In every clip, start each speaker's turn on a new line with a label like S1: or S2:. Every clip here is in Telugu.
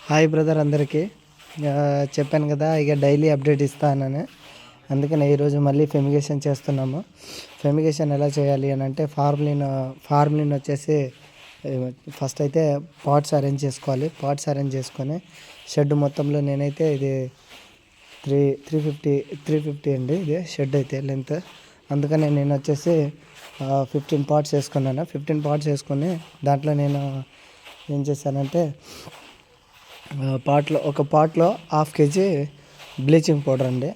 S1: హాయ్ బ్రదర్ అందరికీ. చెప్పాను కదా ఇక డైలీ అప్డేట్ ఇస్తానని. అందుకని ఈరోజు మళ్ళీ ఫెమిగేషన్ చేస్తున్నాము. ఫెమిగేషన్ ఎలా చేయాలి అని అంటే ఫార్మ్లిన్ వచ్చేసి ఫస్ట్ అయితే పాట్స్ అరేంజ్ చేసుకోవాలి. పాట్స్ అరేంజ్ చేసుకొని షెడ్ మొత్తంలో నేనైతే ఇది 350 అండి ఇది షెడ్ అయితే లెంత్. అందుకని నేను వచ్చేసి 15 పాట్స్ వేసుకున్నాను. 15 పాట్స్ వేసుకొని దాంట్లో నేను ఏం చేశానంటే ఒక పాట్లో 1/2 kg బ్లీచింగ్ పౌడర్ అండి.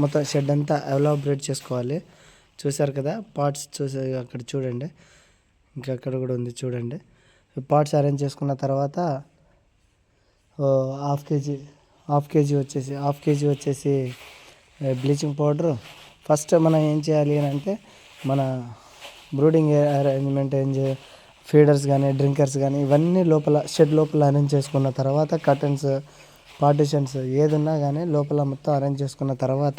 S1: మొత్తం షెడ్ అంతా ఎలాబరేట్ చేసుకోవాలి. చూసారు కదా పాట్స్ అక్కడ చూడండి, ఇంకా అక్కడ కూడా ఉంది చూడండి. పాట్స్ అరేంజ్ చేసుకున్న తర్వాత 1/2 kg వచ్చేసి బ్లీచింగ్ పౌడర్. ఫస్ట్ మనం ఏం చేయాలి అని అంటే మన బ్రూడింగ్ అరేంజ్మెంట్ ఫీడర్స్ కానీ డ్రింకర్స్ కానీ ఇవన్నీ షెడ్ లోపల అరేంజ్ చేసుకున్న తర్వాత కర్టన్స్ పార్టిషన్స్ ఏదున్నా కానీ లోపల మొత్తం అరేంజ్ చేసుకున్న తర్వాత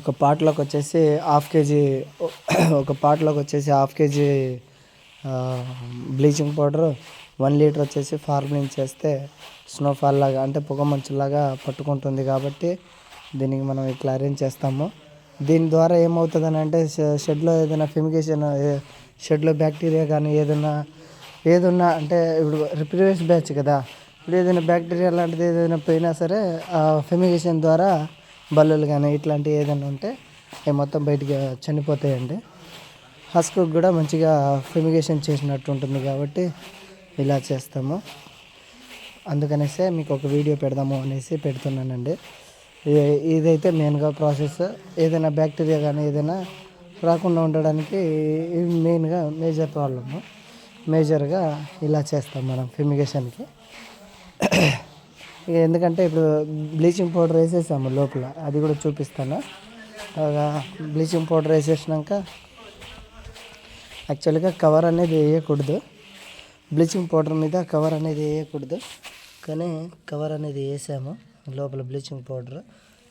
S1: ఒక పాట్లోకి వచ్చేసి 1/2 kg బ్లీచింగ్ పౌడర్, 1 లీటర్ వచ్చేసి ఫార్మిలిన్ చేస్తే స్నోఫాల్ లాగా అంటే పొగ మంచులాగా పట్టుకుంటుంది. కాబట్టి దీనికి మనం ఇట్లా అరేంజ్ చేస్తాము. దీని ద్వారా ఏమవుతుందని అంటే షెడ్లో ఏదైనా ఫెమిగేషన్ షెడ్లో బ్యాక్టీరియా కానీ ఏదన్నా అంటే ఇప్పుడు ప్రీవియస్ బ్యాచ్ కదా, ఇప్పుడు ఏదైనా బ్యాక్టీరియా లాంటిది ఏదైనా పోయినా సరే ఫెమిగేషన్ ద్వారా బల్లులు కానీ ఇట్లాంటివి ఏదైనా ఉంటే అవి మొత్తం బయటికి చనిపోతాయండి. హస్కు కూడా మంచిగా ఫెమిగేషన్ చేసినట్టు ఉంటుంది. కాబట్టి ఇలా చేస్తాము. అందుకనేసే మీకు ఒక వీడియో పెడదాము అనేసి పెడుతున్నానండి. ఇదైతే మెయిన్గా ప్రాసెస్. ఏదైనా బ్యాక్టీరియా కానీ ఏదైనా రాకుండా ఉండడానికి మెయిన్గా మేజర్గా ఇలా చేస్తాం మనం ఫెమిగేషన్కి. ఎందుకంటే ఇప్పుడు బ్లీచింగ్ పౌడర్ వేసేసాము లోపల, అది కూడా చూపిస్తాను. బ్లీచింగ్ పౌడర్ వేసేసినాక యాక్చువల్గా కవర్ అనేది వేయకూడదు, బ్లీచింగ్ పౌడర్ మీద కవర్ అనేది వేయకూడదు. కానీ కవర్ అనేది వేసాము లోపల బ్లీచింగ్ పౌడర్.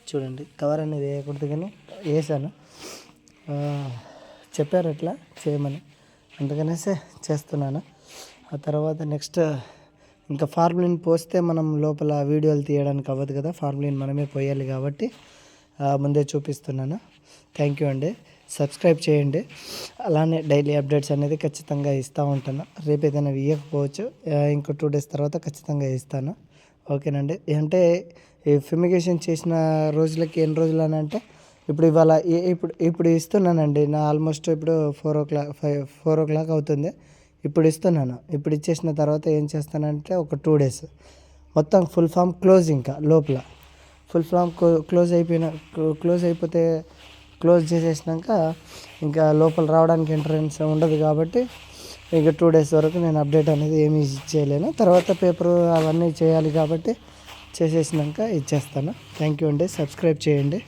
S1: చూడండి, కవర్ అనేది వేయకూడదు కానీ వేసాను. చెప్పారు అట్లా చేయమని, అందుకనేసే చేస్తున్నాను. ఆ తర్వాత నెక్స్ట్ ఇంకా ఫార్ములిన్ పోస్తే మనం లోపల వీడియోలు తీయడానికి అవ్వదు కదా, ఫార్ములిన్ మనమే పోయాలి కాబట్టి ముందే చూపిస్తున్నాను. థ్యాంక్ యూ అండి. సబ్స్క్రైబ్ చేయండి. అలానే డైలీ అప్డేట్స్ అనేది ఖచ్చితంగా ఇస్తూ ఉంటాను. రేపు ఏదైనా ఇవ్వకపోవచ్చు, ఇంకో 2 days తర్వాత ఖచ్చితంగా ఇస్తాను. ఓకేనండి. అంటే ఈ ఫెమిగేషన్ చేసిన రోజులకి ఎన్ని రోజులు అని అంటే ఇప్పుడు ఇవాళ ఇప్పుడు ఇస్తున్నానండి. నా ఆల్మోస్ట్ ఇప్పుడు 4 o'clock అవుతుంది. ఇప్పుడు ఇస్తున్నాను. ఇప్పుడు ఇచ్చేసిన తర్వాత ఏం చేస్తానంటే ఒక 2 days మొత్తం ఫుల్ ఫామ్ క్లోజ్. ఇంకా లోపల ఫుల్ ఫామ్ క్లోజ్ చేసేసినాక ఇంకా లోపల రావడానికి ఎంట్రన్స్ ఉండదు. కాబట్టి ఇక 2 days వరకు నేను అప్డేట్ అనేది ఏమీ చేయలేను. తర్వాత పేపరు అవన్నీ చేయాలి కాబట్టి చేసేసినాక ఇచ్చేస్తాను. థ్యాంక్ యూ అండి. సబ్స్క్రైబ్ చేయండి.